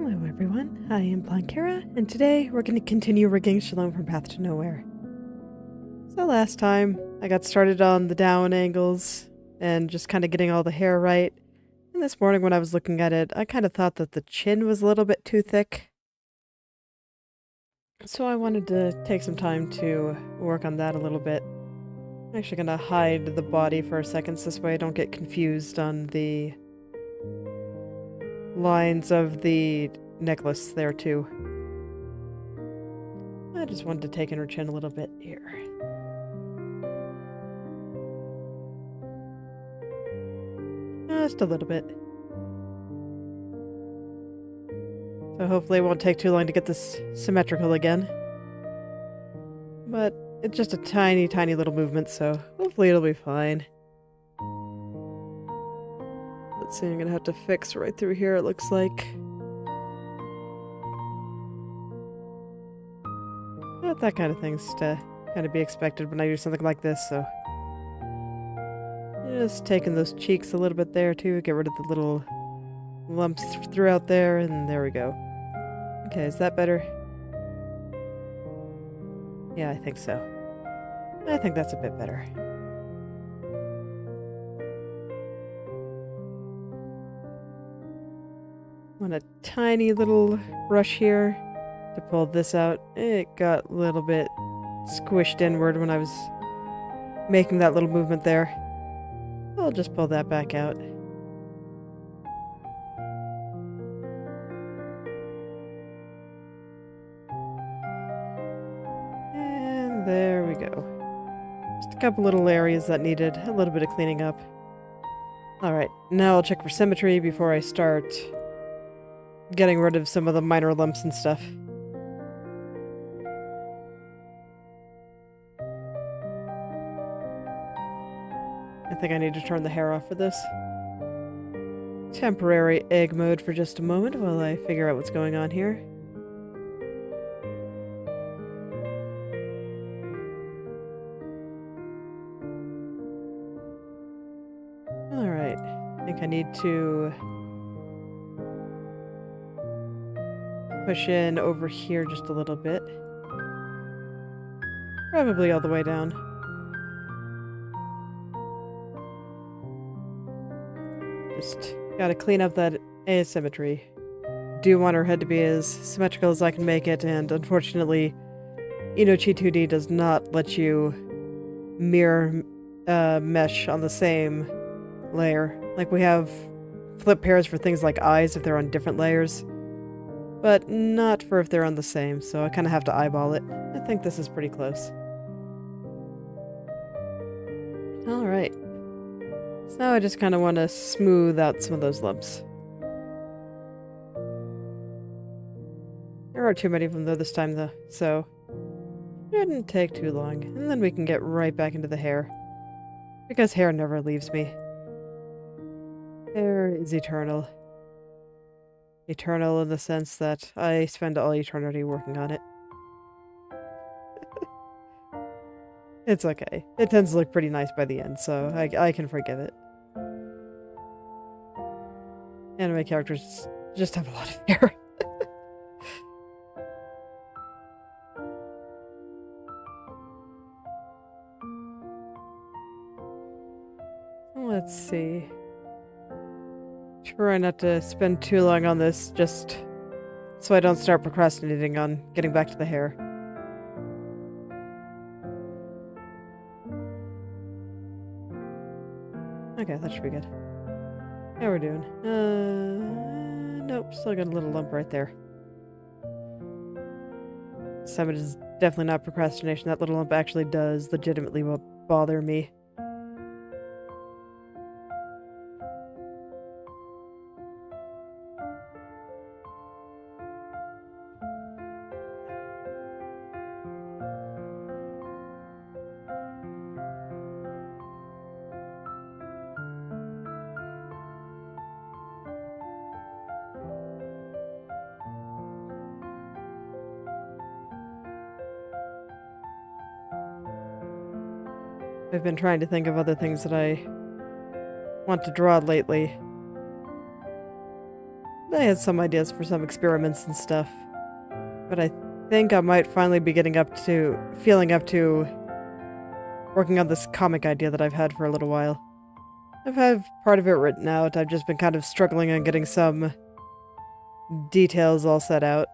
Hello everyone, I am Blankera, and today we're going to continue rigging Shalom from Path to Nowhere. So last time, I got started on the down angles, and just kind of getting all the hair right. And this morning when I was looking at it, I kind of thought that the chin was a little bit too thick. So I wanted to take some time to work on that a little bit. I'm actually going to hide the body for a second, so this way I don't get confused on the lines of the necklace there too. I just wanted to take in her chin a little bit here. Just a little bit. So hopefully it won't take too long to get this symmetrical again. But it's just a tiny, tiny little movement, so hopefully it'll be fine. Let's see, I'm gonna have to fix right through here, it looks like. But that kind of thing's to kind of be expected when I do something like this, so. Just taking those cheeks a little bit there too, get rid of the little lumps throughout there, and there we go. Okay, is that better? Yeah, I think so. I think that's a bit better. Want a tiny little brush here to pull this out. It got a little bit squished inward when I was making that little movement there. I'll just pull that back out. And there we go. Just a couple little areas that needed a little bit of cleaning up. Alright, now I'll check for symmetry before I start getting rid of some of the minor lumps and stuff. I think I need to turn the hair off for this. Temporary egg mode for just a moment while I figure out what's going on here. Alright, I think I need to push in over here just a little bit. Probably all the way down. Just gotta clean up that asymmetry. Do want her head to be as symmetrical as I can make it, and unfortunately, Inochi2D does not let you mirror mesh on the same layer. Like, we have flip pairs for things like eyes if they're on different layers, but not for if they're on the same, so I kind of have to eyeball it. I think this is pretty close. Alright. So now I just kind of want to smooth out some of those lumps. There aren't too many of them though this time though, so it shouldn't take too long. And then we can get right back into the hair. Because hair never leaves me. Hair is eternal. Eternal in the sense that I spend all eternity working on it. It's okay. It tends to look pretty nice by the end, so I can forgive it. Anime characters just have a lot of hair. Let's see. Try not to spend too long on this, just so I don't start procrastinating on getting back to the hair. Okay, that should be good. How we're doing? Nope, still got a little lump right there. Some of it is definitely not procrastination. That little lump actually does legitimately bother me. I've been trying to think of other things that I want to draw lately. I had some ideas for some experiments and stuff. But I think I might finally be feeling up to working on this comic idea that I've had for a little while. I've had part of it written out. I've just been kind of struggling on getting some details all set out.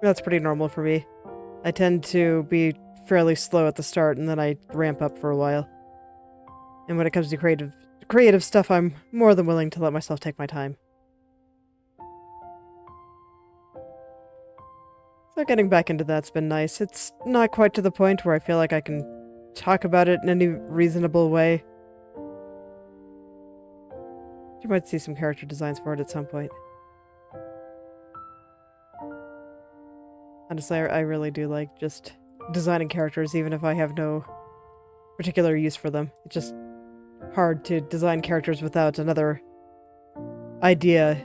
That's pretty normal for me. I tend to be fairly slow at the start, and then I ramp up for a while. And when it comes to creative stuff, I'm more than willing to let myself take my time. So getting back into that's been nice. It's not quite to the point where I feel like I can talk about it in any reasonable way. You might see some character designs for it at some point. Honestly, I really do like just designing characters, even if I have no particular use for them. It's just hard to design characters without another idea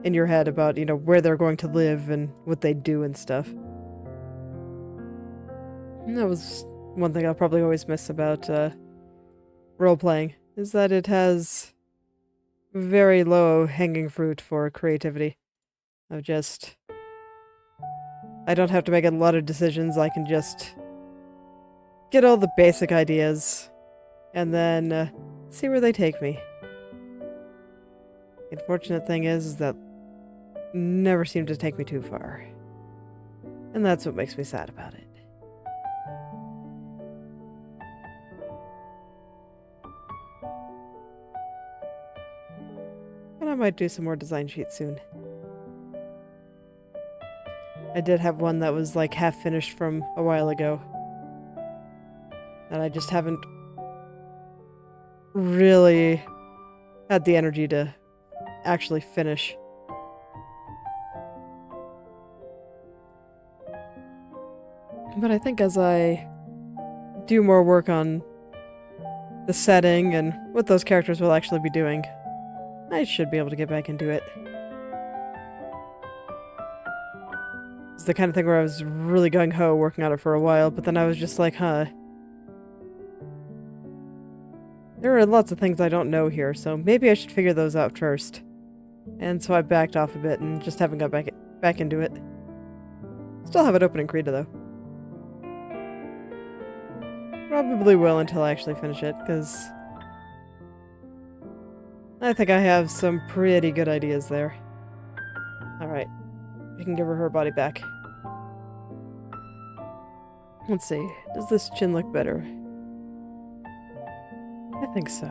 in your head about, you know, where they're going to live and what they do and stuff. And that was one thing I'll probably always miss about role-playing, is that it has very low hanging fruit for creativity. I don't have to make a lot of decisions. I can just get all the basic ideas and then see where they take me. The unfortunate thing is that never seem to take me too far. And that's what makes me sad about it. But I might do some more design sheets soon. I did have one that was like half finished from a while ago. And I just haven't really had the energy to actually finish. But I think as I do more work on the setting and what those characters will actually be doing, I should be able to get back into it. It's the kind of thing where I was really gung-ho working on it for a while, but then I was just like, there are lots of things I don't know here, so maybe I should figure those out first. And so I backed off a bit and just haven't got back into it. Still have it open in Krita, though. Probably will until I actually finish it, because I think I have some pretty good ideas there. Alright. We can give her body back. Let's see. Does this chin look better? I think so.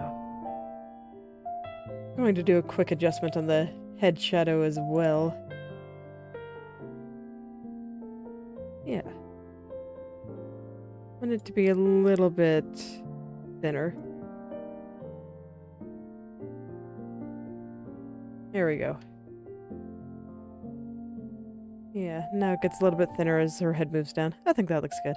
I'm going to do a quick adjustment on the head shadow as well. Yeah. I want it to be a little bit thinner. There we go. Yeah, now it gets a little bit thinner as her head moves down. I think that looks good.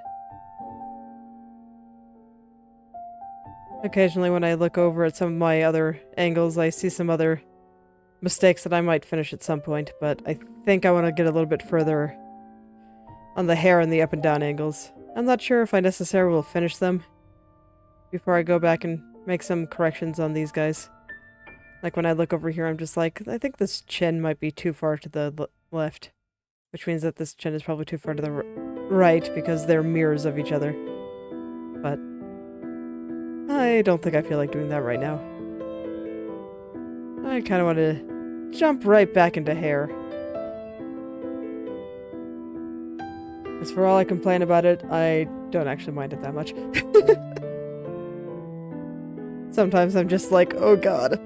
Occasionally when I look over at some of my other angles, I see some other mistakes that I might finish at some point, but I think I want to get a little bit further on the hair and the up and down angles. I'm not sure if I necessarily will finish them before I go back and make some corrections on these guys. Like when I look over here, I'm just like, I think this chin might be too far to the left. Which means that this chin is probably too far to the right because they're mirrors of each other. But I don't think I feel like doing that right now. I kind of want to jump right back into hair. As for all I complain about it, I don't actually mind it that much. Sometimes I'm just like, oh god.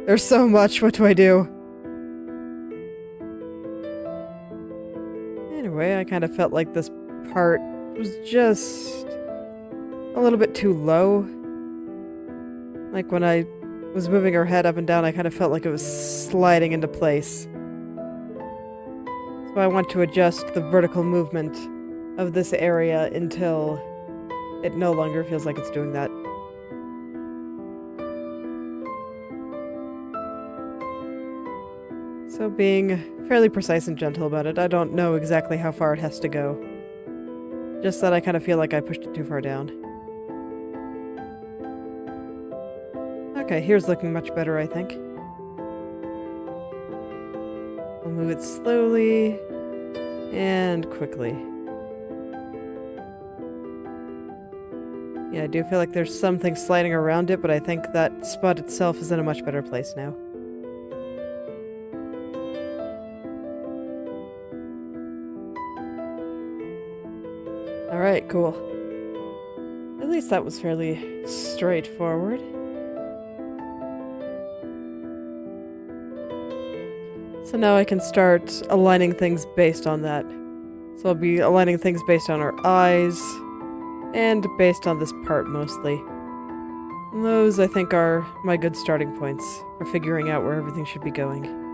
There's so much, what do I do? Anyway, I kind of felt like this part was just a little bit too low. Like when I was moving her head up and down, I kind of felt like it was sliding into place. So I want to adjust the vertical movement of this area until it no longer feels like it's doing that. So being fairly precise and gentle about it, I don't know exactly how far it has to go. Just that I kind of feel like I pushed it too far down. Okay, here's looking much better, I think. We'll move it slowly and quickly. Yeah, I do feel like there's something sliding around it, but I think that spot itself is in a much better place now. Alright, cool. At least that was fairly straightforward. So now I can start aligning things based on that. So I'll be aligning things based on our eyes, and based on this part mostly. And those, I think, are my good starting points for figuring out where everything should be going.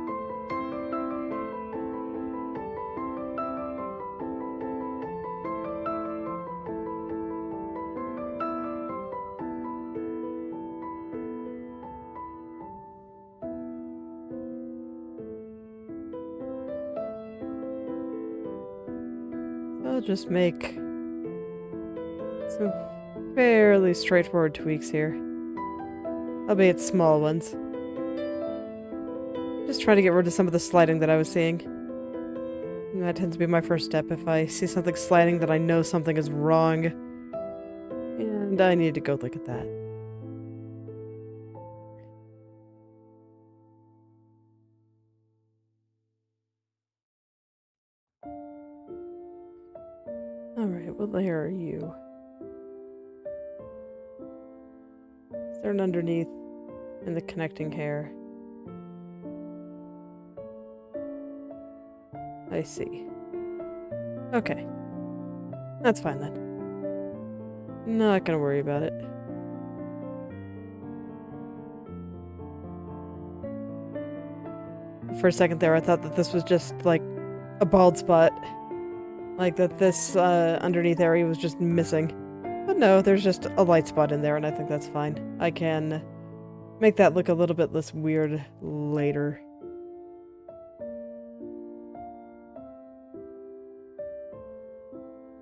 I'll just make some fairly straightforward tweaks here. Albeit small ones. Just trying to get rid of some of the sliding that I was seeing. And that tends to be my first step if I see something sliding that I know something is wrong. And I need to go look at that. Alright, what layer are you? Is there an underneath in the connecting hair? I see. Okay. That's fine then. Not gonna worry about it. For a second there, I thought that this was just, like, a bald spot. Like, that this, underneath area was just missing. But no, there's just a light spot in there, and I think that's fine. I can make that look a little bit less weird later.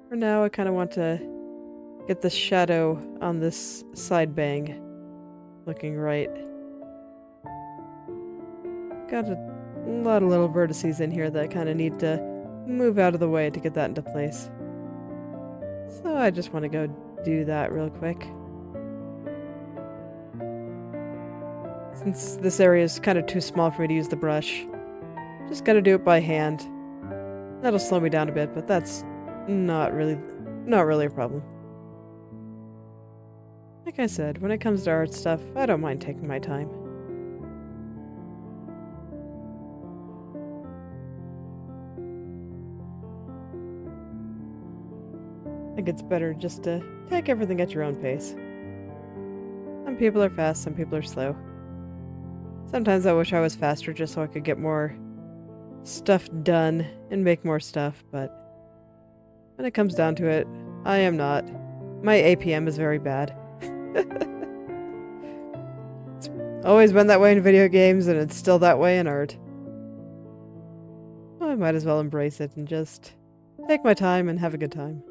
For now, I kind of want to get the shadow on this side bang looking right. Got a lot of little vertices in here that I kind of need to move out of the way to get that into place. So I just want to go do that real quick. Since this area is kind of too small for me to use the brush, just gotta do it by hand. That'll slow me down a bit, but that's not really a problem. Like I said, when it comes to art stuff, I don't mind taking my time. I think it's better just to take everything at your own pace. Some people are fast, some people are slow. Sometimes I wish I was faster just so I could get more stuff done and make more stuff, but when it comes down to it, I am not. My APM is very bad. It's always been that way in video games, and it's still that way in art. Well, I might as well embrace it and just take my time and have a good time.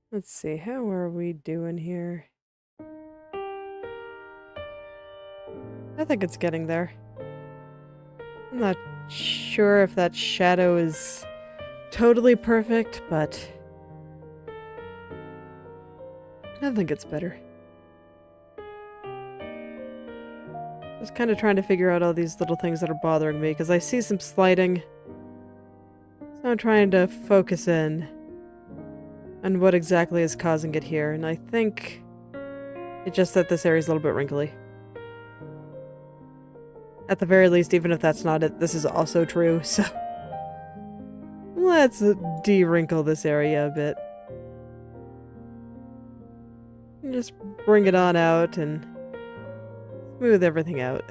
Let's see, how are we doing here? I think it's getting there. I'm not sure if that shadow is totally perfect, but I think it's better. Just kind of trying to figure out all these little things that are bothering me, because I see some sliding. So I'm trying to focus in on what exactly is causing it here, and I think it's just that this area is a little bit wrinkly. At the very least, even if that's not it, this is also true, so let's de-wrinkle this area a bit. And just bring it on out and smooth everything out.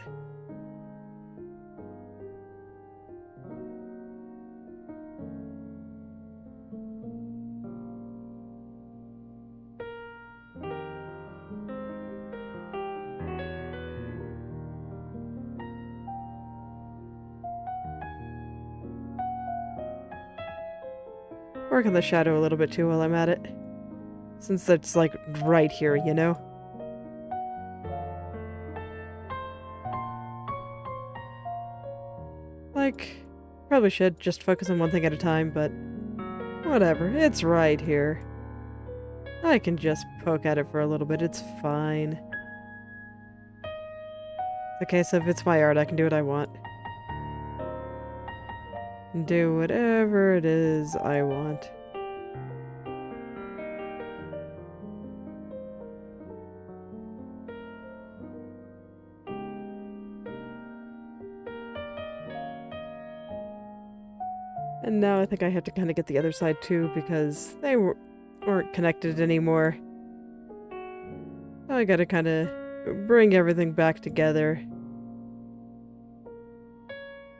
work on the shadow a little bit too while I'm at it. Since it's like right here, you know? Like, probably should just focus on one thing at a time, but whatever, it's right here. I can just poke at it for a little bit, it's fine. Okay, so if it's my art, I can do what I want. Do whatever it is I want. And now I think I have to kind of get the other side too, because they weren't connected anymore. So I gotta kind of bring everything back together.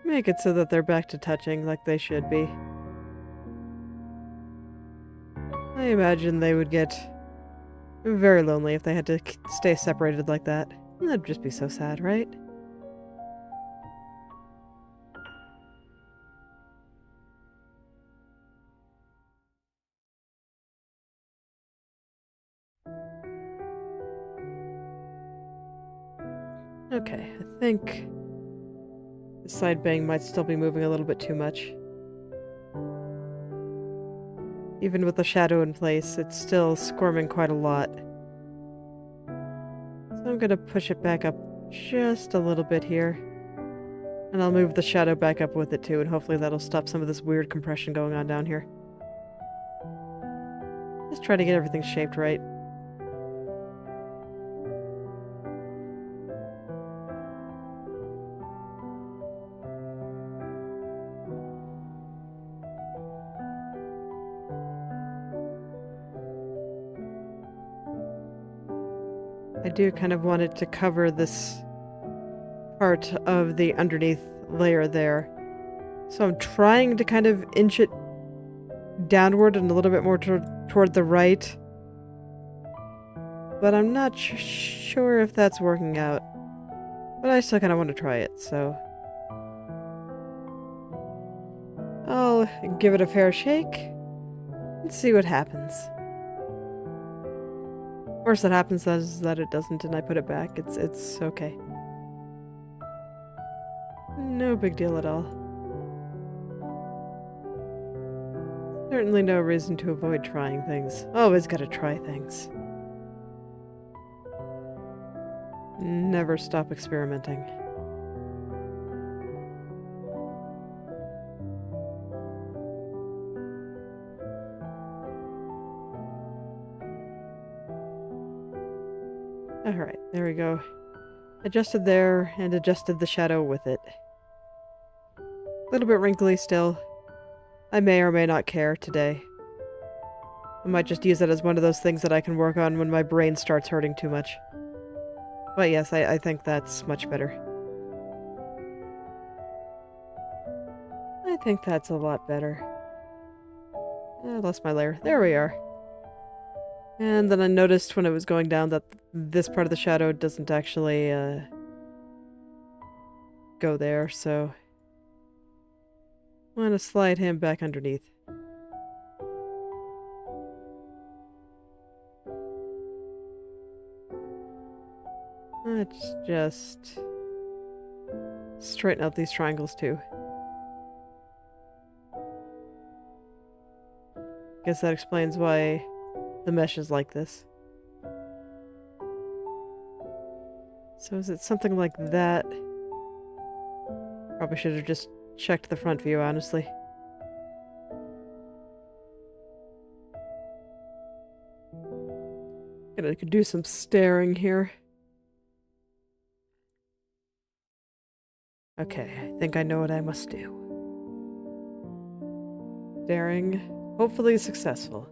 Make it so that they're back to touching like they should be. I imagine they would get very lonely if they had to stay separated like that. That'd just be so sad, right? Okay, I think the side bang might still be moving a little bit too much. Even with the shadow in place, it's still squirming quite a lot. So I'm gonna push it back up just a little bit here. And I'll move the shadow back up with it too, and hopefully that'll stop some of this weird compression going on down here. Just try to get everything shaped right. I do kind of want it to cover this part of the underneath layer there. So I'm trying to kind of inch it downward and a little bit more toward the right. But I'm not sure if that's working out. But I still kind of want to try it, so I'll give it a fair shake and see what happens. Worst that happens is that it doesn't and I put it back. It's okay. No big deal at all. Certainly no reason to avoid trying things. Always gotta try things. Never stop experimenting. Alright, there we go. Adjusted there, and adjusted the shadow with it. A little bit wrinkly still. I may or may not care today. I might just use it as one of those things that I can work on when my brain starts hurting too much. But yes, I think that's much better. I think that's a lot better. I lost my layer. There we are. And then I noticed when it was going down that this part of the shadow doesn't actually go there, so I'm gonna slide him back underneath. Let's just straighten out these triangles too. Guess that explains why the mesh is like this. So is it something like that? Probably should have just checked the front view, honestly. I could do some staring here. Okay, I think I know what I must do. Staring, hopefully successful.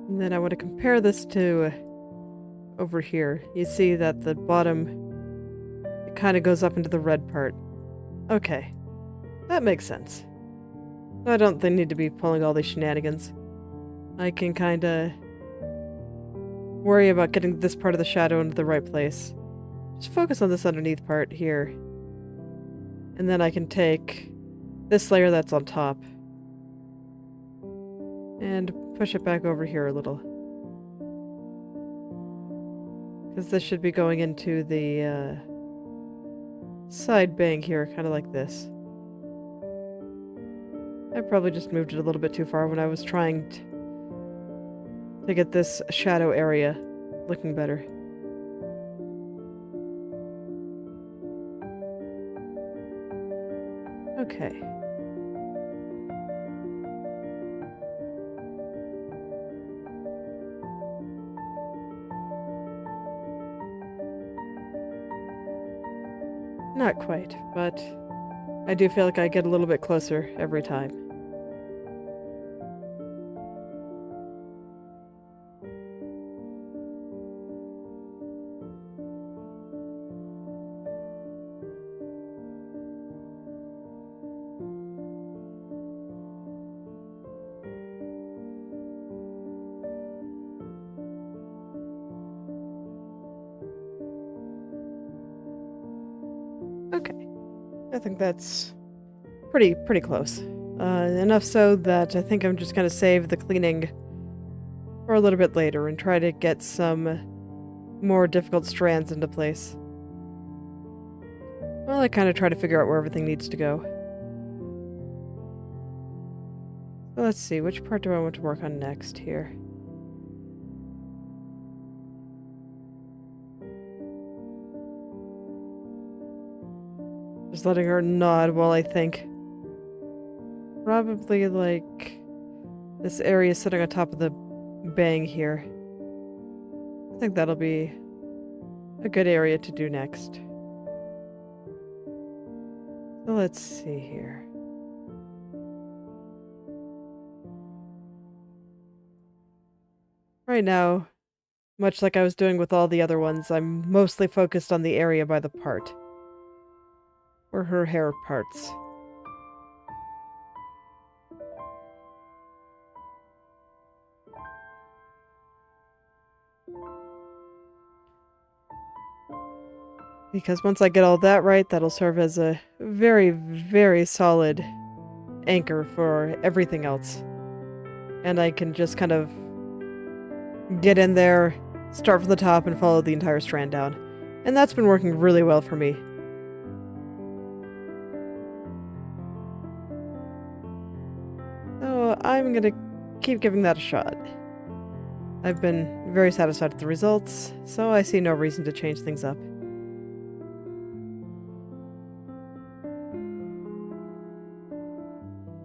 And then I want to compare this to over here. You see that the bottom, it kind of goes up into the red part. Okay, that makes sense. I don't think I need to be pulling all these shenanigans. I can kind of worry about getting this part of the shadow into the right place. Just focus on this underneath part here. And then I can take this layer that's on top and push it back over here a little. Because this should be going into the side bank here, kind of like this. I probably just moved it a little bit too far when I was trying to get this shadow area looking better. Okay. Not quite, but I do feel like I get a little bit closer every time. Okay, I think that's pretty close. Enough so that I think I'm just gonna save the cleaning for a little bit later and try to get some more difficult strands into place. Well, I kind of try to figure out where everything needs to go. So let's see, which part do I want to work on next here? Just letting her nod while I think. Probably like this area sitting on top of the bang here. I think that'll be a good area to do next. So let's see here. Right now, much like I was doing with all the other ones, I'm mostly focused on the area by the part. Or her hair parts. Because once I get all that right, that'll serve as a very solid anchor for everything else. And I can just kind of get in there, start from the top, and follow the entire strand down. And that's been working really well for me. So I'm gonna keep giving that a shot. I've been very satisfied with the results, so I see no reason to change things up.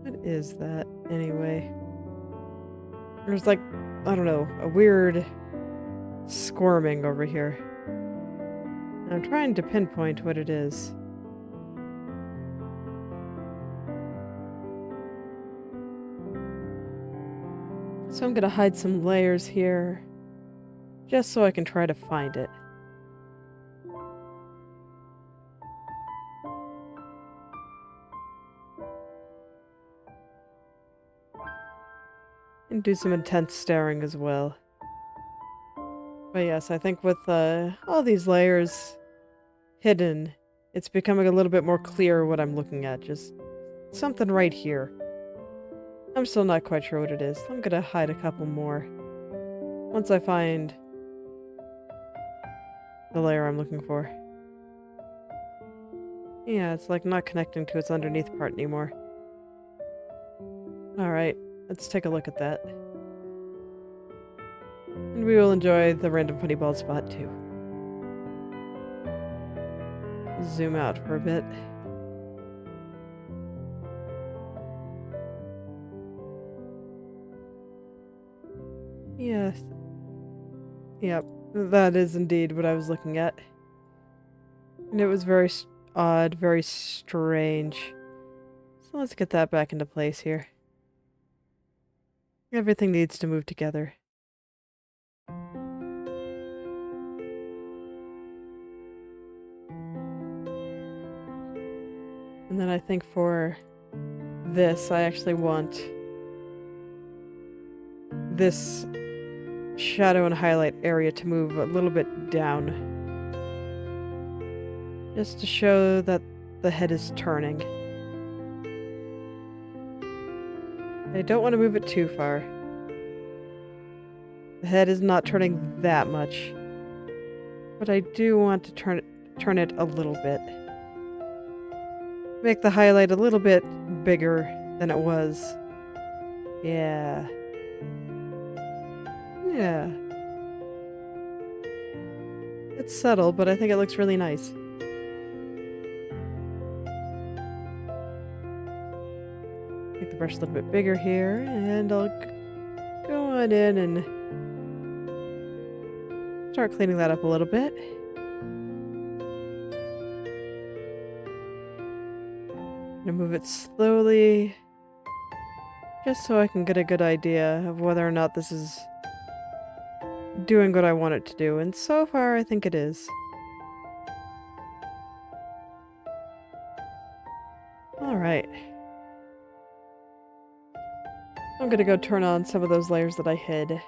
What is that, anyway? There's like, I don't know, a weird squirming over here. And I'm trying to pinpoint what it is. So I'm gonna hide some layers here, just so I can try to find it. And do some intense staring as well. But yes, I think with all these layers hidden, it's becoming a little bit more clear what I'm looking at. Just something right here. I'm still not quite sure what it is. I'm gonna hide a couple more. Once I find the layer I'm looking for. Yeah, it's like not connecting to its underneath part anymore. Alright, let's take a look at that. And we will enjoy the random funny bald spot too. Zoom out for a bit. Yes. Yep, that is indeed what I was looking at. And it was very odd, very strange. So let's get that back into place here. Everything needs to move together. And then I think for this, I actually want this shadow and highlight area to move a little bit down. Just to show that the head is turning. I don't want to move it too far. The head is not turning that much. But I do want to turn it a little bit. Make the highlight a little bit bigger than it was. Yeah. Yeah. It's subtle, but I think it looks really nice. Make the brush a little bit bigger here, and I'll go on in and start cleaning that up a little bit. I'm gonna move it slowly, just so I can get a good idea of whether or not this is doing what I want it to do, and so far I think it is. Alright. I'm gonna go turn on some of those layers that I hid.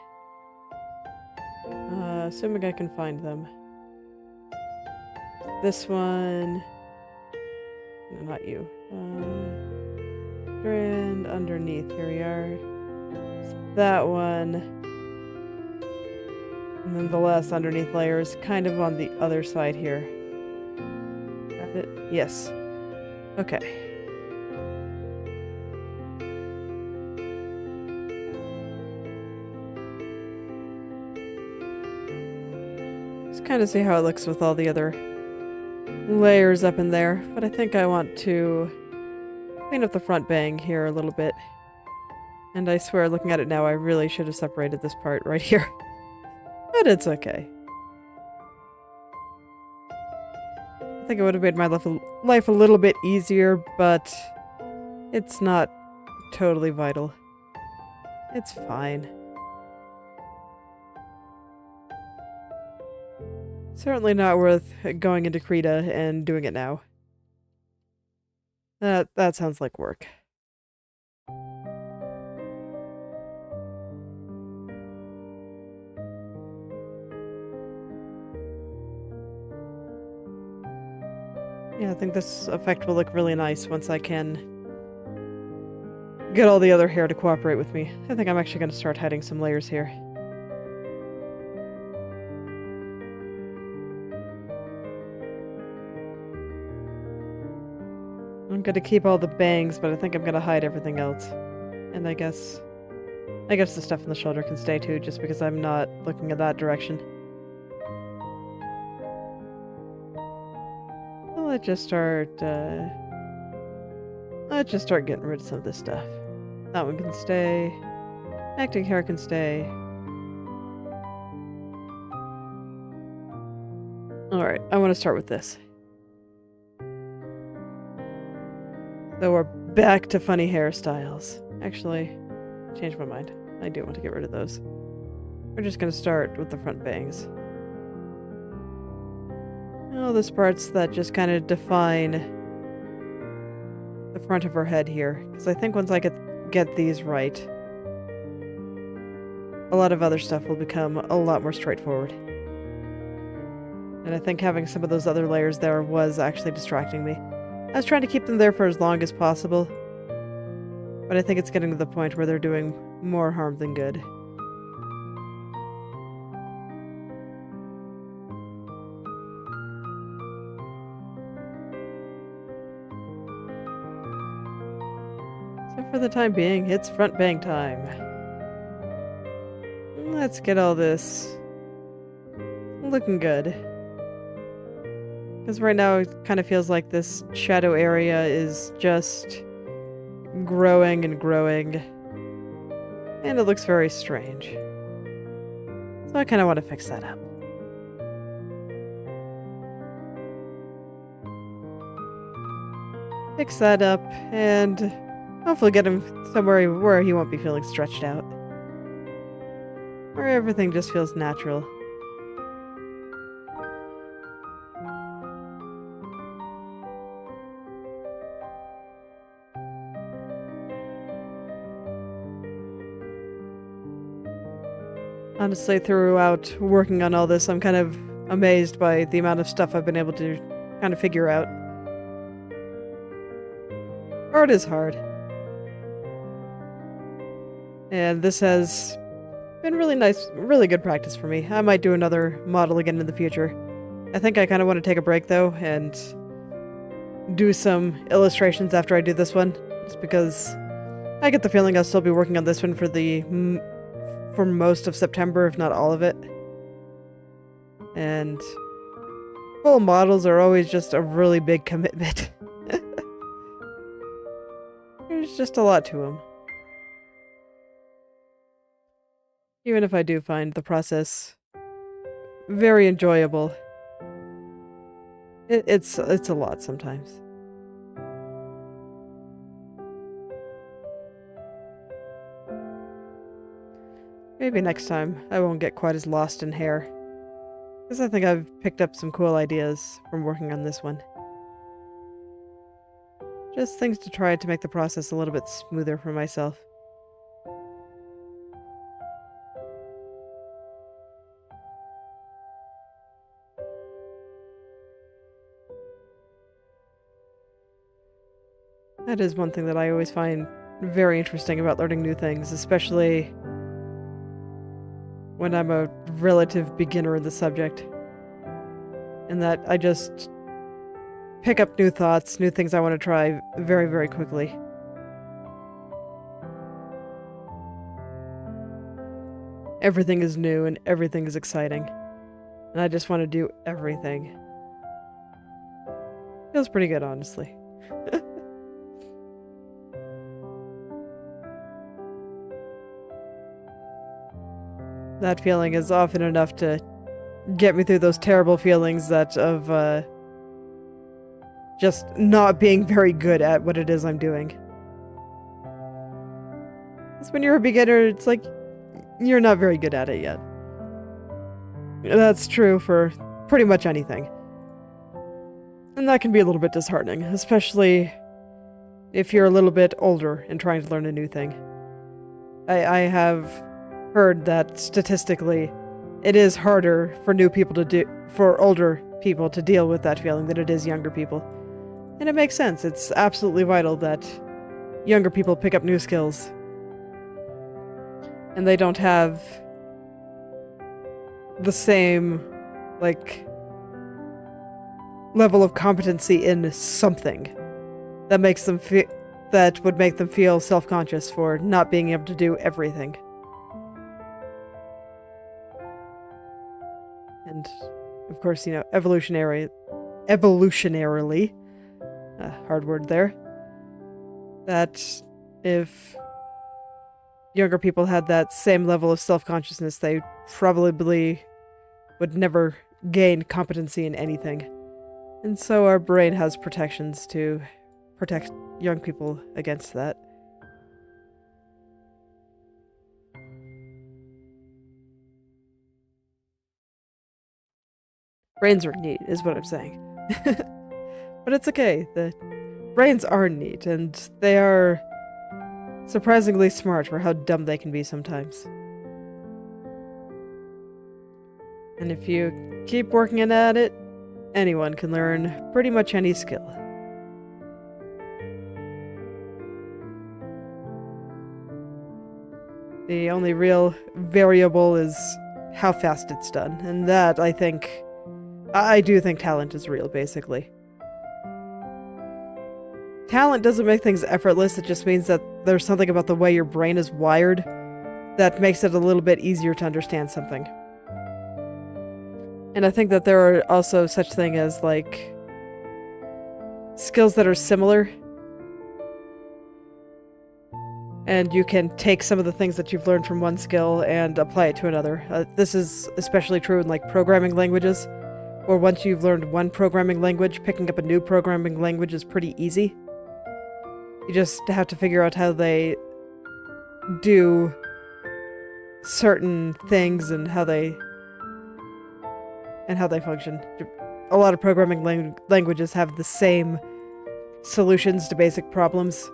Assuming I can find them. This one... No, not you. And underneath, here we are. That one. And then the last underneath layer is kind of on the other side here. Got it? Yes. Okay. Just kind of see how it looks with all the other layers up in there, but I think I want to clean up the front bang here a little bit. And I swear, looking at it now, I really should have separated this part right here. But it's okay. I think it would have made my life a little bit easier, but it's not totally vital. It's fine. Certainly not worth going into Krita and doing it now. That sounds like work. Yeah, I think this effect will look really nice once I can get all the other hair to cooperate with me. I think I'm actually going to start hiding some layers here. I'm gonna keep all the bangs, but I think I'm gonna hide everything else. And I guess the stuff in the shoulder can stay too, just because I'm not looking at that direction. Well, let's just start getting rid of some of this stuff. That one can stay. Acting hair can stay. Alright, I want to start with this. So we're back to funny hairstyles. Actually, changed my mind. I do want to get rid of those. We're just going to start with the front bangs. Oh, the parts that just kind of define the front of her head here. Because I think once I get these right, a lot of other stuff will become a lot more straightforward. And I think having some of those other layers there was actually distracting me. I was trying to keep them there for as long as possible, but I think it's getting to the point where they're doing more harm than good. So for the time being, it's front bang time. Let's get all this looking good. Because right now it kind of feels like this shadow area is just growing and growing. And it looks very strange. So I kind of want to fix that up. Fix that up and hopefully get him somewhere where he won't be feeling stretched out. Where everything just feels natural. Honestly, throughout working on all this, I'm kind of amazed by the amount of stuff I've been able to kind of figure out. Art is hard. And this has been really nice, really good practice for me. I might do another model again in the future. I think I kind of want to take a break though, and do some illustrations after I do this one. Just because I get the feeling I'll still be working on this one for most of September, if not all of it. And full models are always just a really big commitment. There's just a lot to them. Even if I do find the process very enjoyable, it's a lot sometimes. Maybe next time I won't get quite as lost in hair, because I think I've picked up some cool ideas from working on this one. Just things to try to make the process a little bit smoother for myself. That is one thing that I always find very interesting about learning new things, especially when I'm a relative beginner in the subject. And that I just pick up new thoughts, new things I want to try very, very quickly. Everything is new and everything is exciting. And I just want to do everything. Feels pretty good, honestly. That feeling is often enough to get me through those terrible feelings that of just not being very good at what it is I'm doing. Because when you're a beginner, it's like you're not very good at it yet. That's true for pretty much anything. And that can be a little bit disheartening, especially if you're a little bit older and trying to learn a new thing. I have heard that statistically it is harder for older people to deal with that feeling than it is younger people. And it makes sense. It's absolutely vital that younger people pick up new skills. And they don't have the same, level of competency in something that makes them that would make them feel self-conscious for not being able to do everything. And, of course, evolutionarily, hard word there, that if younger people had that same level of self-consciousness, they probably would never gain competency in anything. And so our brain has protections to protect young people against that. Brains are neat, is what I'm saying. But it's okay. The brains are neat, and they are surprisingly smart for how dumb they can be sometimes. And if you keep working at it, anyone can learn pretty much any skill. The only real variable is how fast it's done, and that, I do think talent is real, basically. Talent doesn't make things effortless, it just means that there's something about the way your brain is wired that makes it a little bit easier to understand something. And I think that there are also such things as, skills that are similar. And you can take some of the things that you've learned from one skill and apply it to another. This is especially true in, programming languages, where once you've learned one programming language, picking up a new programming language is pretty easy. You just have to figure out how they do certain things and how they function. A lot of programming languages have the same solutions to basic problems.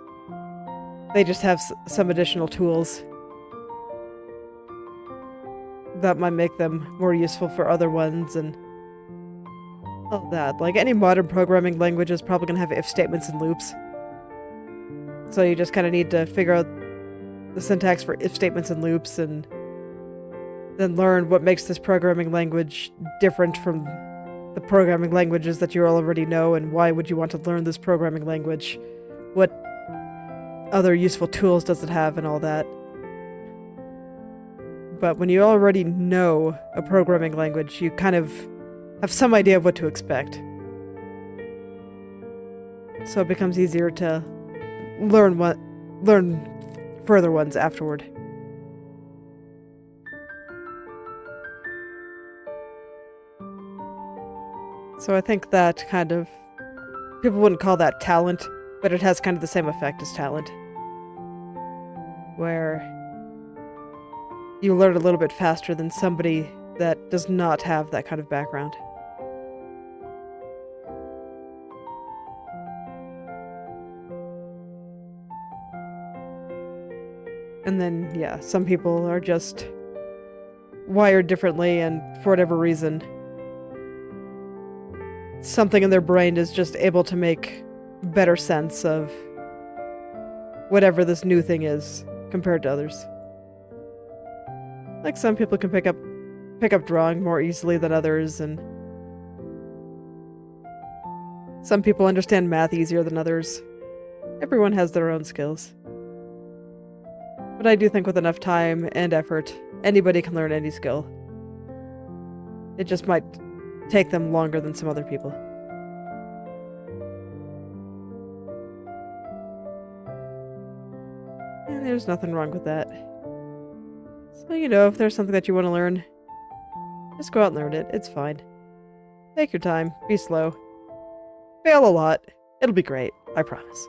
They just have some additional tools that might make them more useful for other ones and all that. Like, any modern programming language is probably going to have if statements and loops. So you just kind of need to figure out the syntax for if statements and loops and then learn what makes this programming language different from the programming languages that you already know, and why would you want to learn this programming language? What other useful tools does it have and all that? But when you already know a programming language, you kind of have some idea of what to expect. So it becomes easier to learn further ones afterward. So I think that kind of, people wouldn't call that talent, but it has kind of the same effect as talent. Where you learn a little bit faster than somebody that does not have that kind of background. And then, yeah, some people are just wired differently, and for whatever reason, something in their brain is just able to make better sense of whatever this new thing is compared to others. Like, some people can pick up drawing more easily than others, and some people understand math easier than others. Everyone has their own skills. But I do think with enough time and effort, anybody can learn any skill. It just might take them longer than some other people. And there's nothing wrong with that. So, you know, if there's something that you want to learn, just go out and learn it. It's fine. Take your time. Be slow. Fail a lot. It'll be great. I promise.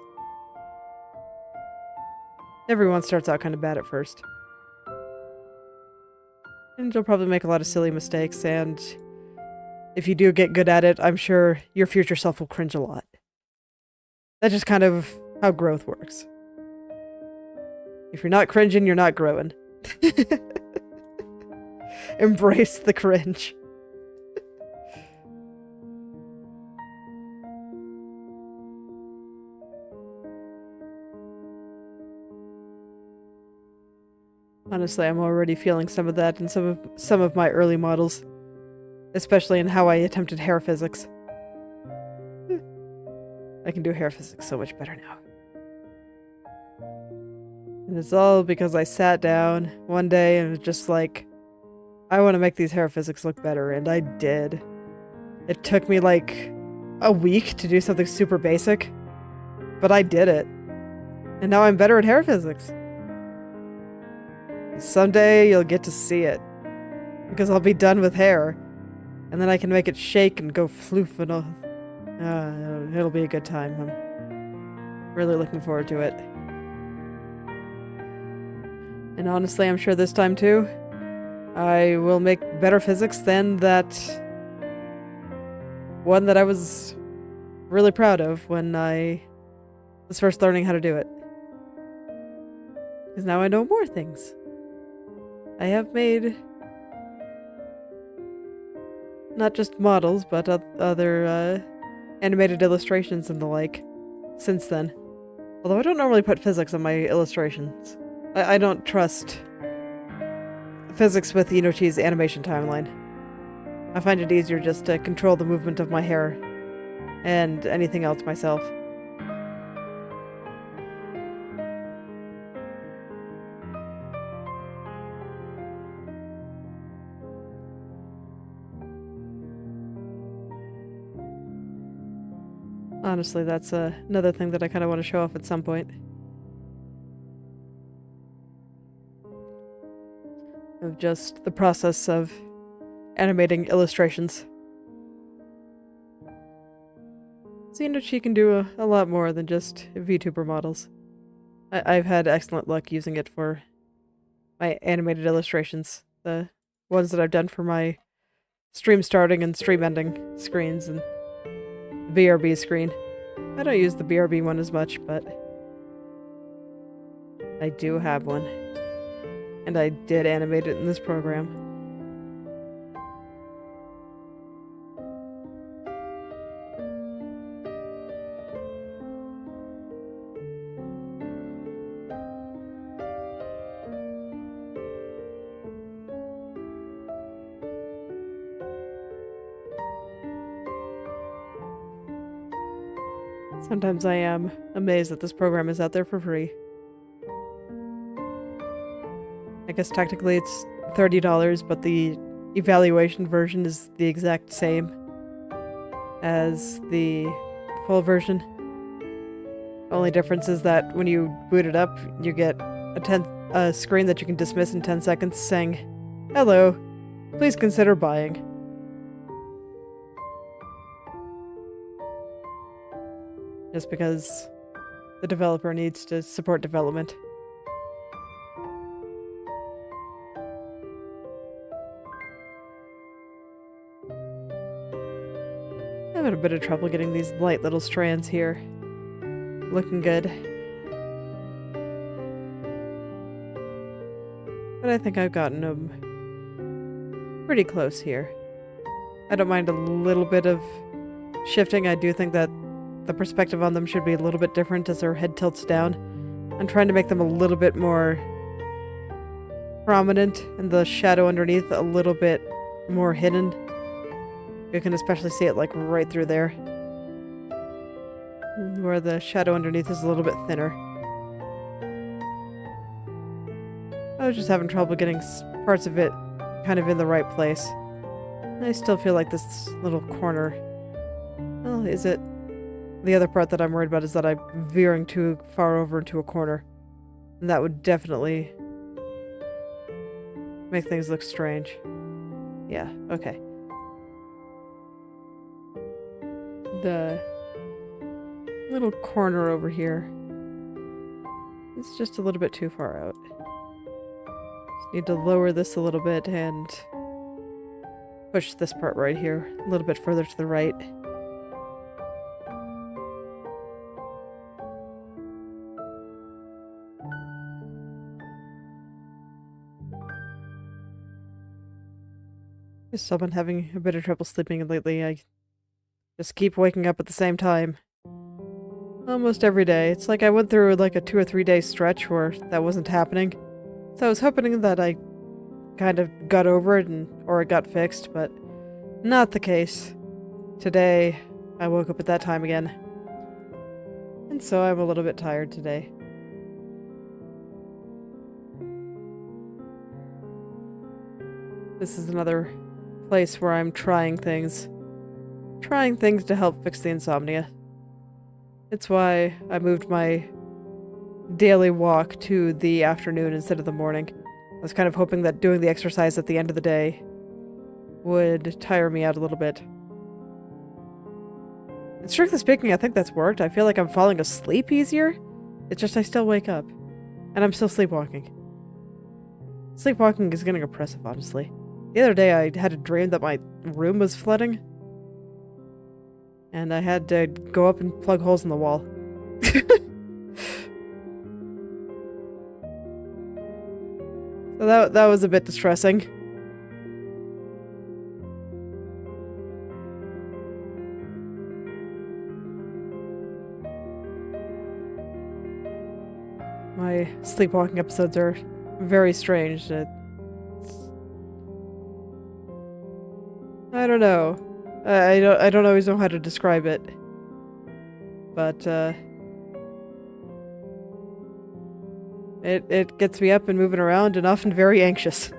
Everyone starts out kind of bad at first. And you'll probably make a lot of silly mistakes, and if you do get good at it, I'm sure your future self will cringe a lot. That's just kind of how growth works. If you're not cringing, you're not growing. Embrace the cringe. Honestly, I'm already feeling some of that in some of my early models, especially in how I attempted hair physics. I can do hair physics so much better now. And it's all because I sat down one day and was just like, I want to make these hair physics look better, and I did. It took me like a week to do something super basic, but I did it. And now I'm better at hair physics. Someday you'll get to see it, because I'll be done with hair, and then I can make it shake and go floof and all. It'll be a good time. I'm really looking forward to it. And honestly, I'm sure this time too, I will make better physics than that one that I was really proud of when I was first learning how to do it. Because now I know more things. I have made not just models, but other animated illustrations and the like since then. Although I don't normally put physics on my illustrations. I don't trust physics with Inochi's animation timeline. I find it easier just to control the movement of my hair and anything else myself. Honestly, that's another thing that I kind of want to show off at some point. Of just the process of animating illustrations. So Inochi can do a lot more than just VTuber models. I've had excellent luck using it for my animated illustrations. The ones that I've done for my stream starting and stream ending screens and the BRB screen. I don't use the BRB one as much, but I do have one. And I did animate it in this program. Sometimes I am amazed that this program is out there for free. I guess technically it's $30, but the evaluation version is the exact same as the full version. Only difference is that when you boot it up, you get a screen that you can dismiss in 10 seconds saying, "Hello, please consider buying." Just because the developer needs to support development. I'm having a bit of trouble getting these light little strands here looking good. But I think I've gotten them pretty close here. I don't mind a little bit of shifting. I do think that the perspective on them should be a little bit different as their head tilts down. I'm trying to make them a little bit more prominent and the shadow underneath a little bit more hidden. You can especially see it like right through there, where the shadow underneath is a little bit thinner. I was just having trouble getting parts of it kind of in the right place. I still feel like this little corner... Well, is it? The other part that I'm worried about is that I'm veering too far over into a corner. And that would definitely make things look strange. Yeah, okay. The little corner over here is just a little bit too far out. Just need to lower this a little bit and push this part right here a little bit further to the right. I've been having a bit of trouble sleeping lately. I just keep waking up at the same time. Almost every day. It's like I went through like a 2 or 3 day stretch where that wasn't happening. So I was hoping that I kind of got over it or it got fixed, but not the case. Today, I woke up at that time again. And so I'm a little bit tired today. This is another place where I'm trying things. Trying things to help fix the insomnia. It's why I moved my daily walk to the afternoon instead of the morning. I was kind of hoping that doing the exercise at the end of the day would tire me out a little bit. And strictly speaking, I think that's worked. I feel like I'm falling asleep easier. It's just I still wake up. And I'm still sleepwalking. Sleepwalking is getting oppressive, honestly. The other day I had a dream that my room was flooding. And I had to go up and plug holes in the wall. So that was a bit distressing. My sleepwalking episodes are very strange. I don't know. I don't always know how to describe it. But it gets me up and moving around and often very anxious.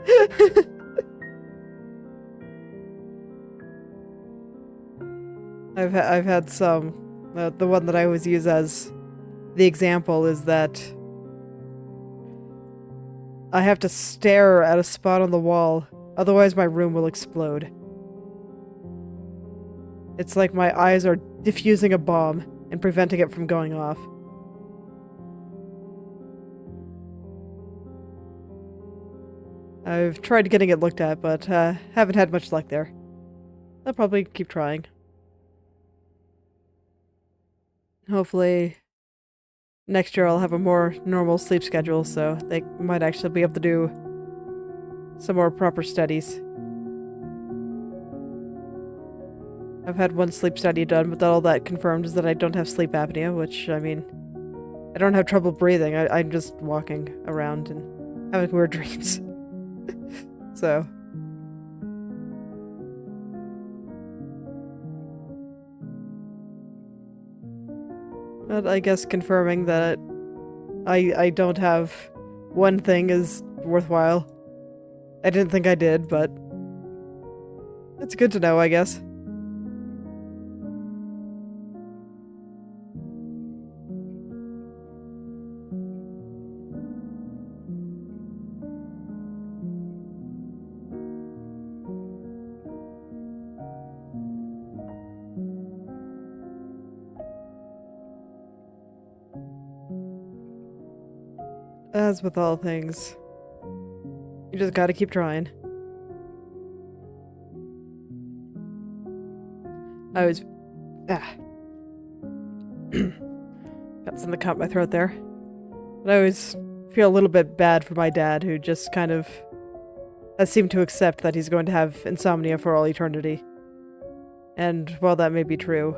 I've had some. The one that I always use as the example is that I have to stare at a spot on the wall, otherwise my room will explode. It's like my eyes are diffusing a bomb and preventing it from going off. I've tried getting it looked at, but haven't had much luck there. I'll probably keep trying. Hopefully next year I'll have a more normal sleep schedule, so they might actually be able to do some more proper studies. I've had one sleep study done, but all that confirmed is that I don't have sleep apnea, which, I mean, I don't have trouble breathing. I'm just walking around and having weird dreams. So. But I guess confirming that I don't have one thing is worthwhile. I didn't think I did, but it's good to know, I guess. As with all things, you just gotta keep trying. I was... got something caught in my throat there. But I always feel a little bit bad for my dad, who just kind of has seemed to accept that he's going to have insomnia for all eternity. And while that may be true,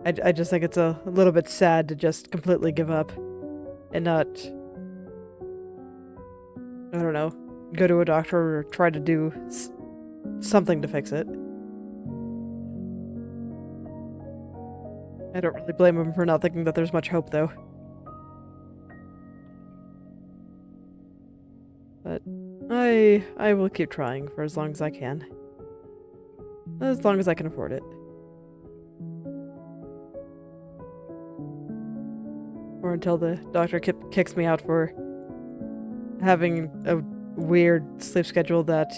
I just think it's a little bit sad to just completely give up and not... I don't know, go to a doctor or try to do something to fix it. I don't really blame him for not thinking that there's much hope, though. But I will keep trying for as long as I can. As long as I can afford it. Or until the doctor kicks me out for having a weird sleep schedule that...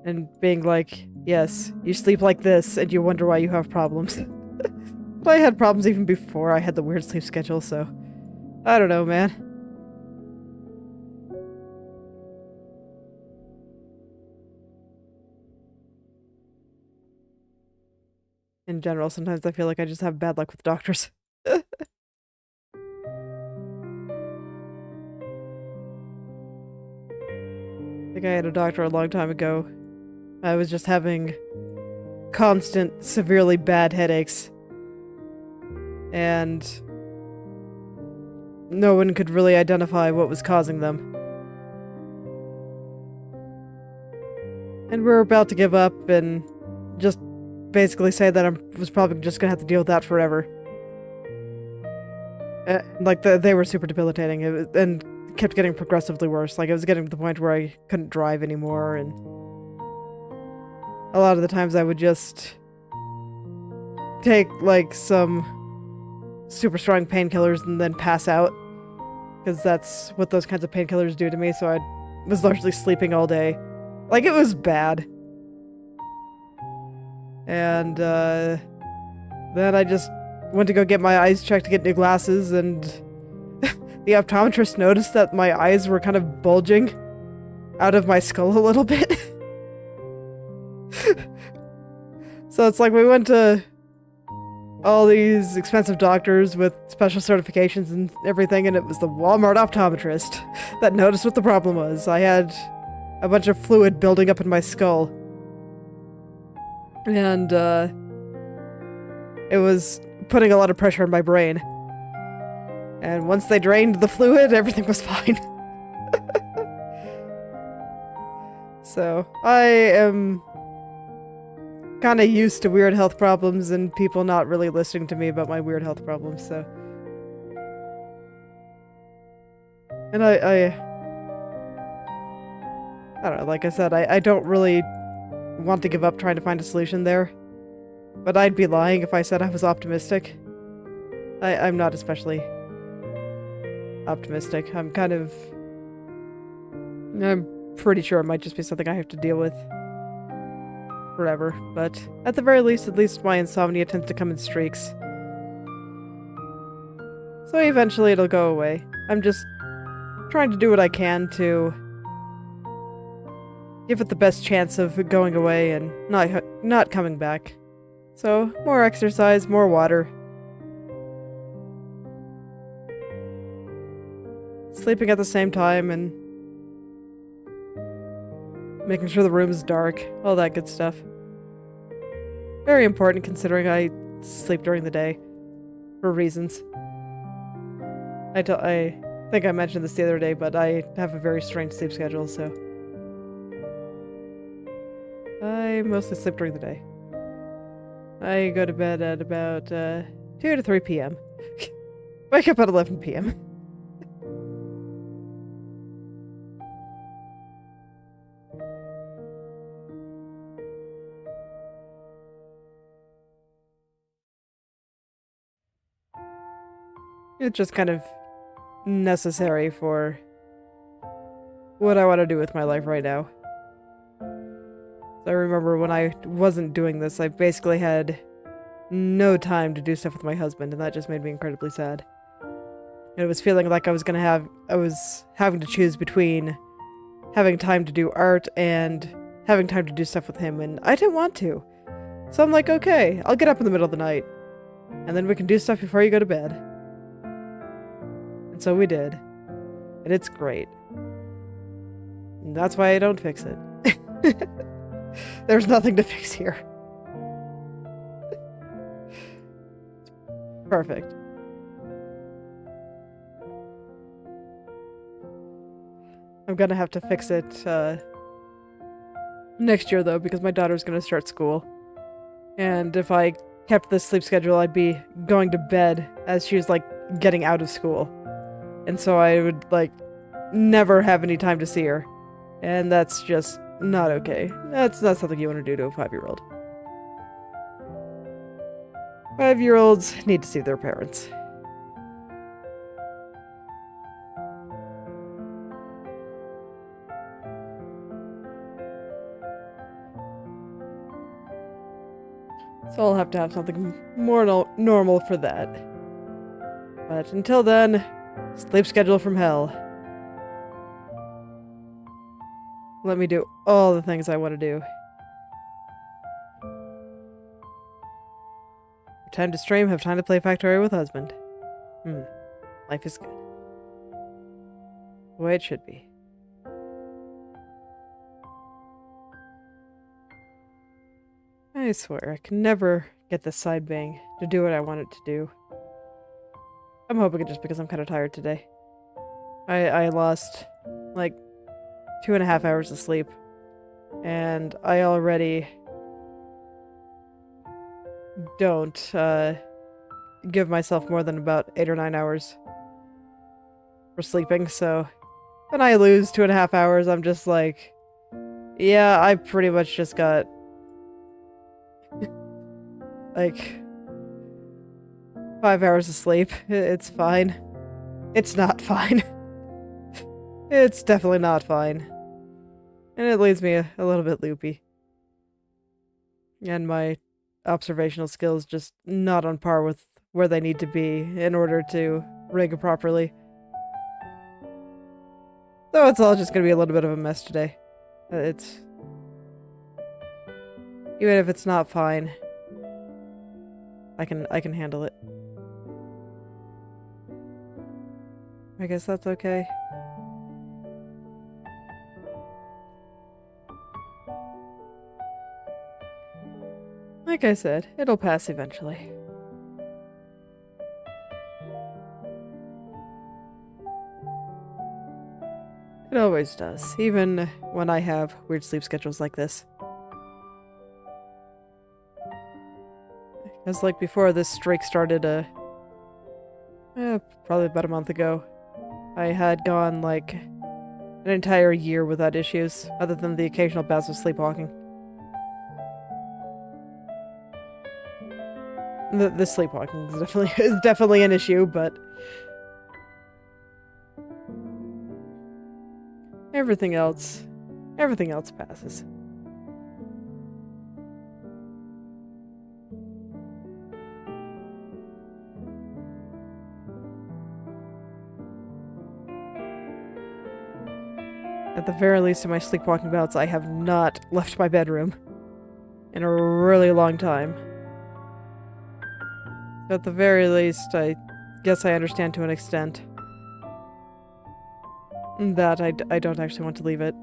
and being like, yes, you sleep like this and you wonder why you have problems. But I had problems even before I had the weird sleep schedule, so... I don't know, man. In general, sometimes I feel like I just have bad luck with doctors. I think I had a doctor a long time ago. I was just having constant, severely bad headaches. And no one could really identify what was causing them. And we were about to give up and just basically say that I was probably just gonna have to deal with that forever. They were super debilitating, and kept getting progressively worse. Like, it was getting to the point where I couldn't drive anymore, and a lot of the times I would just take, like, some super strong painkillers and then pass out, because that's what those kinds of painkillers do to me, so I was largely sleeping all day. Like, it was bad. And, then I just went to go get my eyes checked to get new glasses, and the optometrist noticed that my eyes were kind of bulging out of my skull a little bit. So it's like we went to all these expensive doctors with special certifications and everything, and it was the Walmart optometrist that noticed what the problem was. I had a bunch of fluid building up in my skull. And, it was putting a lot of pressure on my brain. And once they drained the fluid, everything was fine. So, I am kind of used to weird health problems and people not really listening to me about my weird health problems, so... And I don't know, like I said, I don't really want to give up trying to find a solution there. But I'd be lying if I said I was optimistic. I'm not especially optimistic. I'm pretty sure it might just be something I have to deal with forever. But at the very least, my insomnia tends to come in streaks. So eventually it'll go away. I'm just trying to do what I can to give it the best chance of going away and not coming back. So, more exercise, more water. Sleeping at the same time and making sure the room is dark, all that good stuff. Very important considering I sleep during the day for reasons. I think I mentioned this the other day, but I have a very strange sleep schedule, so I mostly sleep during the day. I go to bed at about 10 2 to 3 p.m. Wake up at 11 p.m. It's just kind of necessary for what I want to do with my life right now. I remember when I wasn't doing this, I basically had no time to do stuff with my husband, and that just made me incredibly sad. It was feeling like I was having to choose between having time to do art and having time to do stuff with him, and I didn't want to. So I'm like, okay, I'll get up in the middle of the night, and then we can do stuff before you go to bed. And so we did. And it's great. And that's why I don't fix it. There's nothing to fix here. Perfect. I'm gonna have to fix it next year, though, because my daughter's gonna start school. And if I kept this sleep schedule, I'd be going to bed as she was, like, getting out of school. And so I would, like, never have any time to see her. And that's just not okay. That's not something you want to do to a 5-year-old. 5-year-olds need to see their parents. So I'll have to have something more normal for that. But until then, sleep schedule from hell. Let me do all the things I want to do. Have time to stream, have time to play Factorio with husband. Life is good. The way it should be. I swear, I can never get this side bang to do what I want it to do. I'm hoping it just because I'm kind of tired today. I lost, like, 2.5 hours of sleep. And I already don't give myself more than about 8 or 9 hours for sleeping, so when I lose 2.5 hours, I'm just like, yeah, I pretty much just got like 5 hours of sleep. It's fine. It's not fine. It's definitely not fine. And it leaves me a little bit loopy. And my observational skills just not on par with where they need to be in order to rig properly. So it's all just gonna be a little bit of a mess today. It's... Even if it's not fine, I can handle it. I guess that's okay. Like I said, it'll pass eventually. It always does, even when I have weird sleep schedules like this. Because, like, before this streak started, probably about a month ago, I had gone, like, an entire year without issues, other than the occasional bouts of sleepwalking. The sleepwalking is definitely an issue, but everything else passes. At the very least, in my sleepwalking bouts, I have not left my bedroom in a really long time. At the very least, I guess I understand to an extent that I don't actually want to leave it.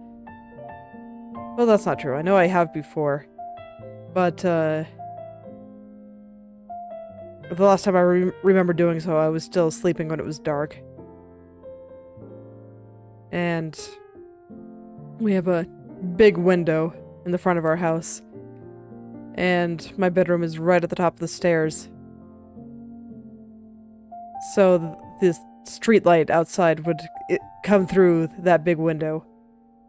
Well, that's not true. I know I have before. But, the last time I remember doing so, I was still sleeping when it was dark. And we have a big window in the front of our house. And my bedroom is right at the top of the stairs. So this street light outside would come through that big window,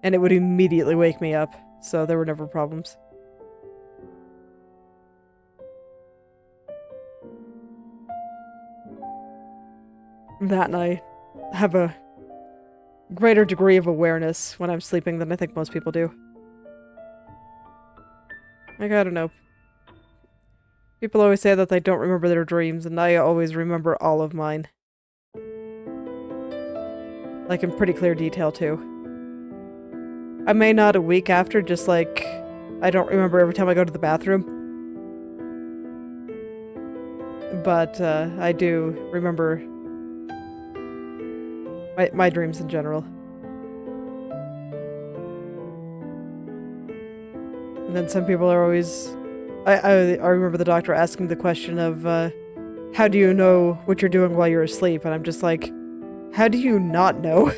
and it would immediately wake me up, so there were never problems. That and I have a greater degree of awareness when I'm sleeping than I think most people do. Like, I don't know. People always say that they don't remember their dreams, and I always remember all of mine. Like, in pretty clear detail, too. I may not a week after, just like, I don't remember every time I go to the bathroom. But, I do remember my dreams in general. And then some people are always... I remember the doctor asking the question of, how do you know what you're doing while you're asleep? And I'm just like, how do you not know?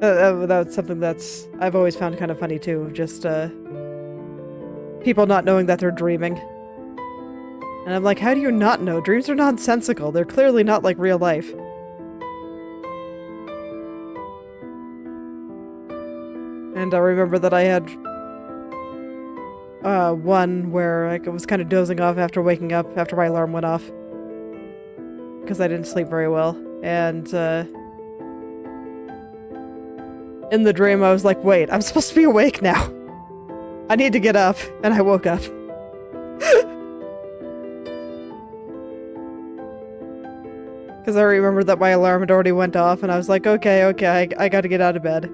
That's something that's I've always found kind of funny too, just people not knowing that they're dreaming. And I'm like, how do you not know? Dreams are nonsensical. They're clearly not like real life. And I remember that I had one where I was kind of dozing off after waking up, after my alarm went off. Because I didn't sleep very well. And in the dream I was like, wait, I'm supposed to be awake now. I need to get up. And I woke up. Because I remembered that my alarm had already went off, and I was like, okay, I gotta get out of bed.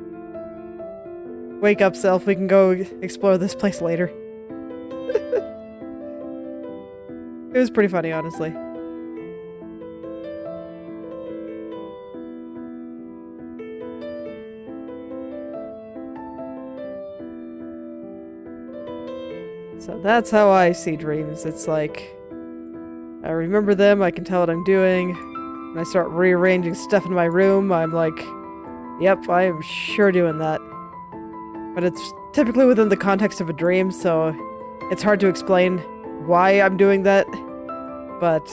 Wake up, self, we can go explore this place later. It was pretty funny, honestly. So that's how I see dreams. It's like, I remember them, I can tell what I'm doing. When I start rearranging stuff in my room, I'm like, yep, I am sure doing that. But it's typically within the context of a dream, so it's hard to explain why I'm doing that. But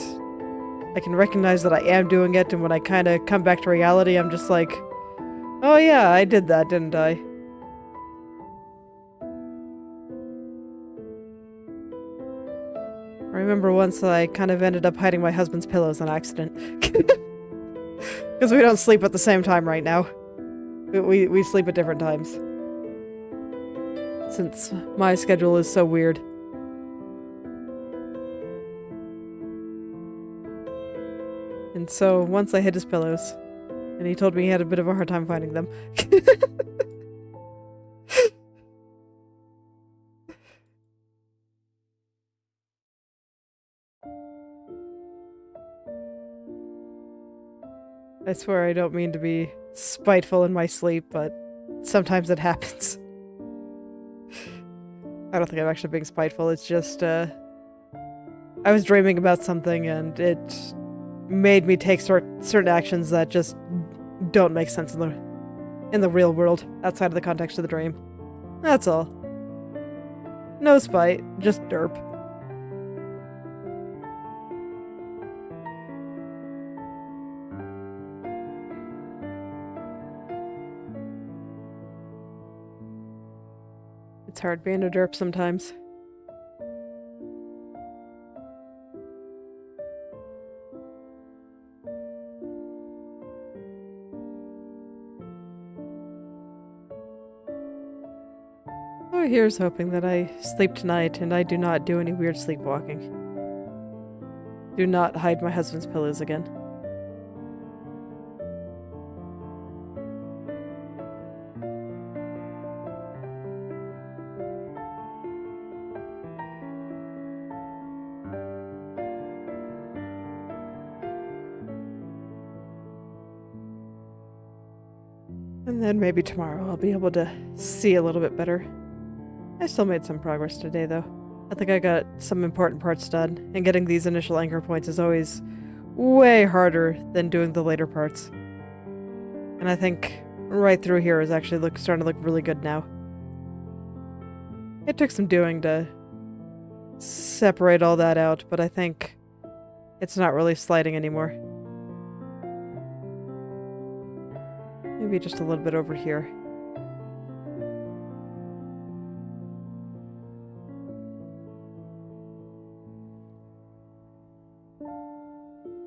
I can recognize that I am doing it, and when I kind of come back to reality, I'm just like, oh yeah, I did that, didn't I? I remember once I kind of ended up hiding my husband's pillows on accident. Because we don't sleep at the same time right now. We sleep at different times. Since my schedule is so weird. And so once I hid his pillows, and he told me he had a bit of a hard time finding them. I swear I don't mean to be spiteful in my sleep, but sometimes it happens. I don't think I'm actually being spiteful, it's just, I was dreaming about something and it made me take certain actions that just don't make sense in the real world, outside of the context of the dream. That's all. No spite, just derp. It's hard being a derp sometimes. Oh, here's hoping that I sleep tonight and I do not do any weird sleepwalking. Do not hide my husband's pillows again. And then maybe tomorrow I'll be able to see a little bit better. I still made some progress today, though. I think I got some important parts done, and getting these initial anchor points is always way harder than doing the later parts. And I think right through here is actually starting to look really good now. It took some doing to separate all that out, but I think it's not really sliding anymore. Maybe just a little bit over here.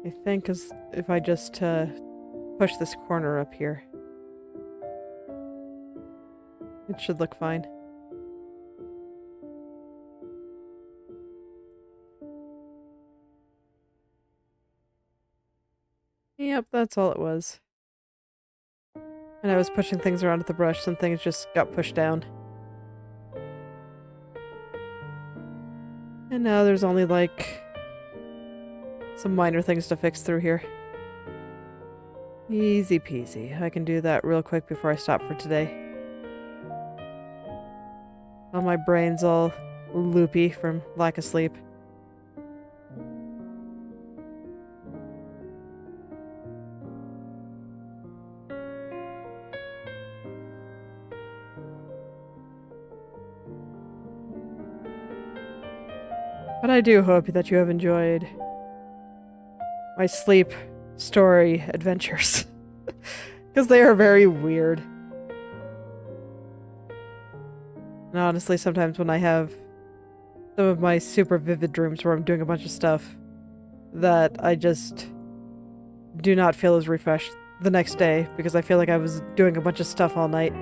I think as if I just push this corner up here, it should look fine. Yep, that's all it was. And I was pushing things around with the brush, some things just got pushed down. And now there's only like some minor things to fix through here. Easy peasy. I can do that real quick before I stop for today. Well, my brain's all loopy from lack of sleep. But I do hope that you have enjoyed my sleep story adventures. Because they are very weird. And honestly, sometimes when I have some of my super vivid dreams where I'm doing a bunch of stuff that I just do not feel as refreshed the next day because I feel like I was doing a bunch of stuff all night.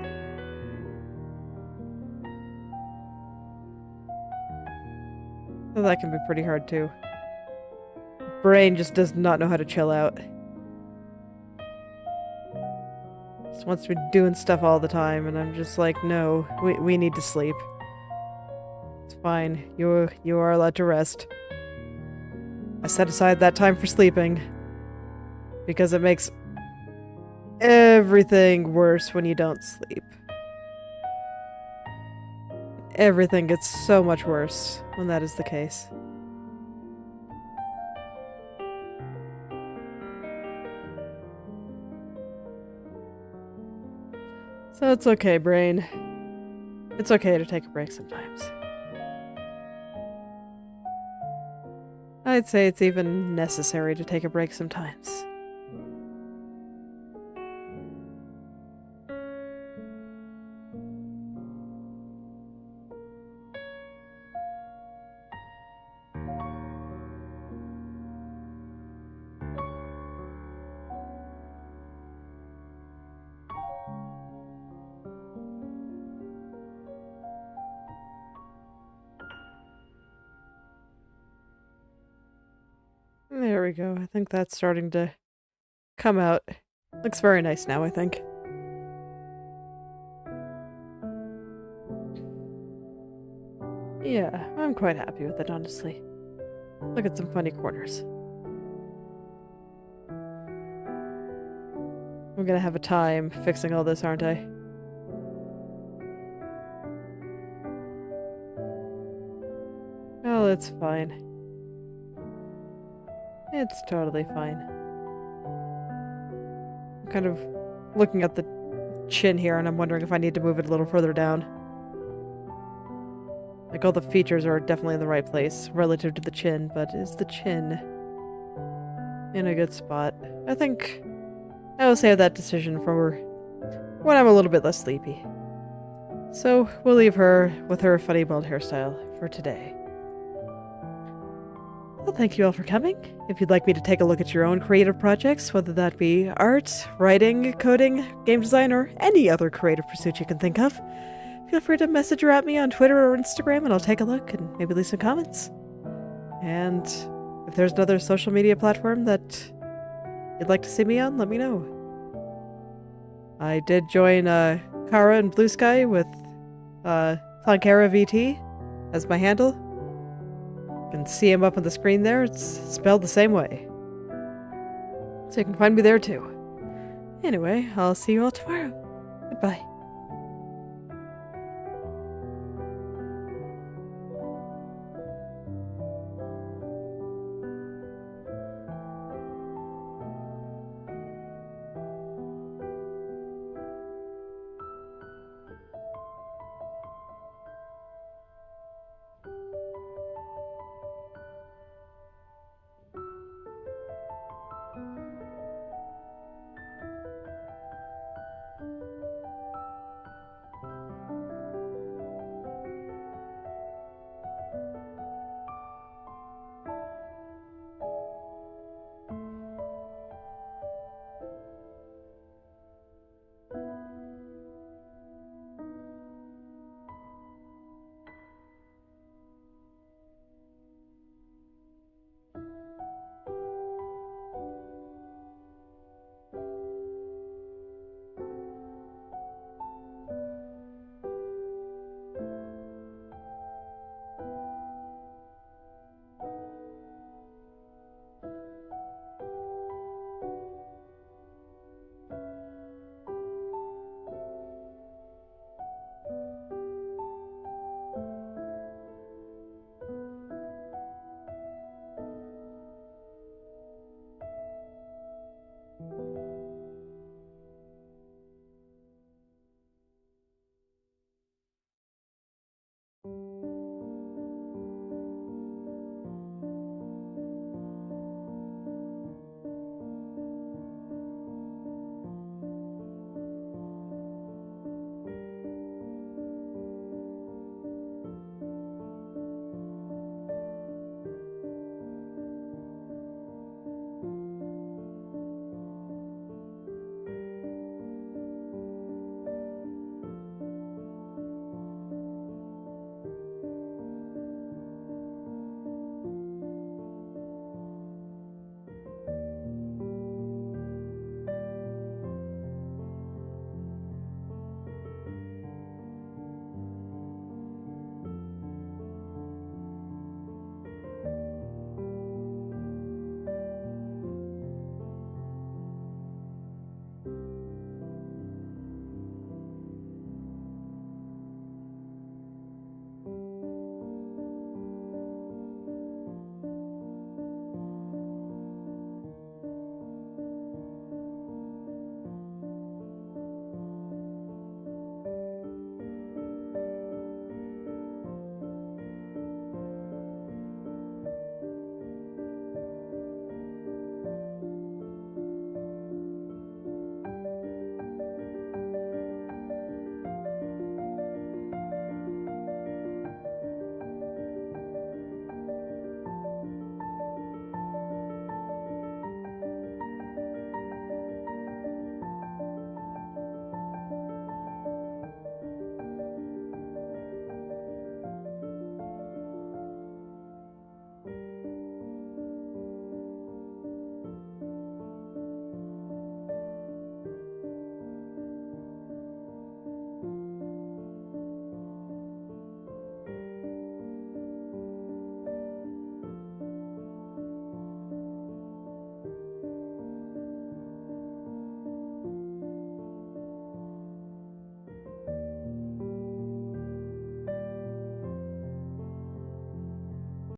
So that can be pretty hard too. Brain just does not know how to chill out. Just wants to be doing stuff all the time, and I'm just like, no, we need to sleep. It's fine. You are allowed to rest. I set aside that time for sleeping because it makes everything worse when you don't sleep. Everything gets so much worse when that is the case. So it's okay, brain. It's okay to take a break sometimes. I'd say it's even necessary to take a break sometimes. There we go. I think that's starting to come out. Looks very nice now, I think. Yeah, I'm quite happy with it, honestly. Look at some funny corners. I'm gonna have a time fixing all this, aren't I? Oh, it's fine. It's totally fine. I'm kind of looking at the chin here, and I'm wondering if I need to move it a little further down. Like, all the features are definitely in the right place relative to the chin, but is the chin in a good spot? I think I will save that decision for when I'm a little bit less sleepy. So we'll leave her with her funny bald hairstyle for today. Well, thank you all for coming. If you'd like me to take a look at your own creative projects, whether that be art, writing, coding, game design, or any other creative pursuit you can think of, feel free to message or at me on Twitter or Instagram, and I'll take a look and maybe leave some comments. And if there's another social media platform that you'd like to see me on, let me know. I did join Kara and Blue Sky with Plankara VT as my handle. You can see him up on the screen there. It's spelled the same way. So you can find me there too. Anyway, I'll see you all tomorrow. Goodbye.